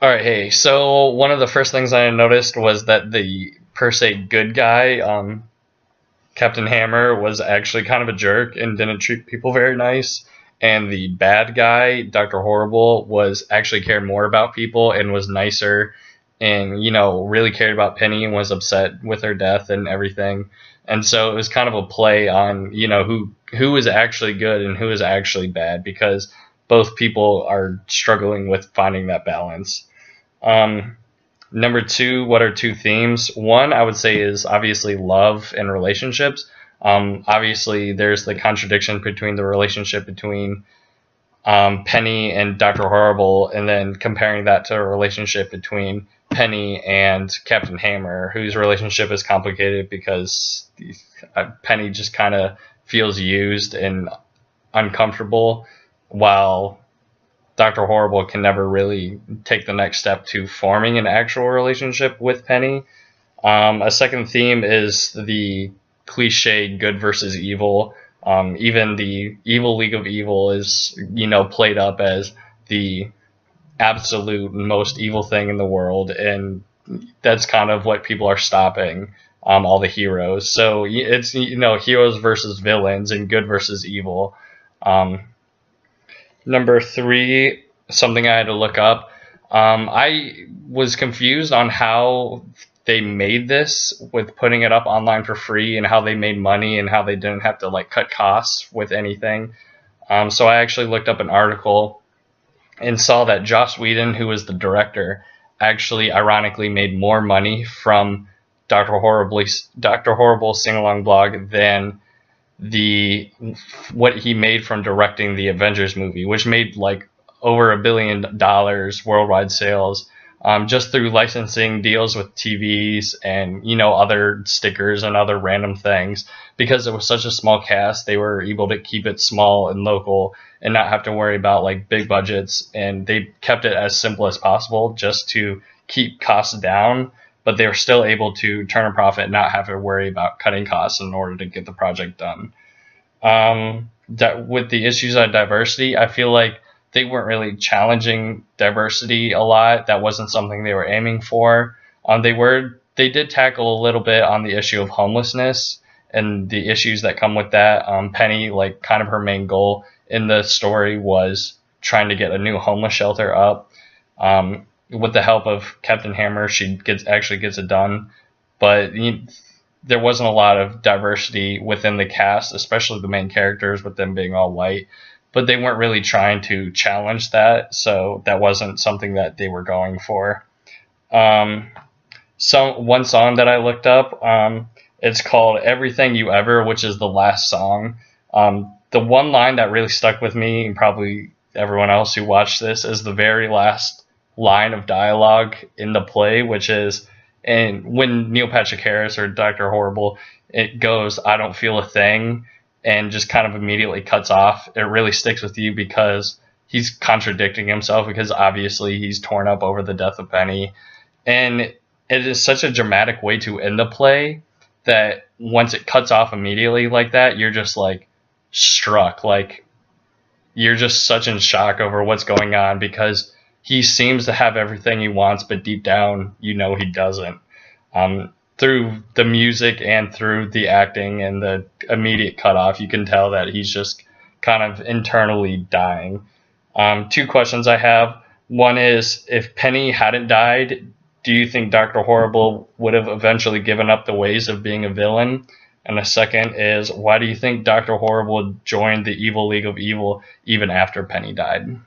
All right, hey. So one of the first things I noticed was that the per se good guy, Captain Hammer, was actually kind of a jerk and didn't treat people very nice. And the bad guy, Doctor Horrible, was actually cared more about people and was nicer, and really cared about Penny and was upset with her death and everything. And so it was kind of a play on who is actually good and who is actually bad, because both people are struggling with finding that balance. Um, Number two, what are two themes? One, I would say, is obviously love and relationships. Obviously, there's the contradiction between the relationship between Penny and Dr. Horrible, and then comparing that to a relationship between Penny and Captain Hammer, whose relationship is complicated because Penny just kind of feels used and uncomfortable, while Dr. Horrible can never really take the next step to forming an actual relationship with Penny. A second theme is the cliche good versus evil. Even the Evil League of Evil is, played up as the absolute most evil thing in the world, and that's kind of what people are stopping. All the heroes. So it's heroes versus villains and good versus evil. Um, Number three, something I had to look up. I was confused on how they made this with putting it up online for free, and how they made money, and how they didn't have to like cut costs with anything. So I actually looked up an article and saw that Joss Whedon, who was the director, actually ironically made more money from Doctor Horrible sing along blog than the what he made from directing the Avengers movie, which made like over $1 billion worldwide sales, just through licensing deals with TVs and other stickers and other random things. Because it was such a small cast, they were able to keep it small and local and not have to worry about like big budgets, and they kept it as simple as possible just to keep costs down, but they were still able to turn a profit and not have to worry about cutting costs in order to get the project done. That with the issues of diversity, I feel like they weren't really challenging diversity a lot. That wasn't something they were aiming for. They did tackle a little bit on the issue of homelessness and the issues that come with that. Penny, like kind of her main goal in the story was trying to get a new homeless shelter up. With the help of Captain Hammer, she actually gets it done, but there wasn't a lot of diversity within the cast, especially the main characters, with them being all white. But they weren't really trying to challenge that, so that wasn't something that they were going for. One song that I looked up, it's called "Everything You Ever," which is the last song. The one line that really stuck with me, and probably everyone else who watched this, is the very last line of dialogue in the play, which is, and when Neil Patrick Harris or Dr. Horrible, it goes, "I don't feel a thing," and just kind of immediately cuts off. It really sticks with you because he's contradicting himself, because obviously he's torn up over the death of Penny. And it is such a dramatic way to end the play that once it cuts off immediately like that, you're just like struck. Like you're just such in shock over what's going on, because he seems to have everything he wants, but deep down, he doesn't. Through the music and through the acting and the immediate cutoff, you can tell that he's just kind of internally dying. Two questions I have. One is, if Penny hadn't died, do you think Dr. Horrible would have eventually given up the ways of being a villain? And the second is, why do you think Dr. Horrible joined the Evil League of Evil even after Penny died?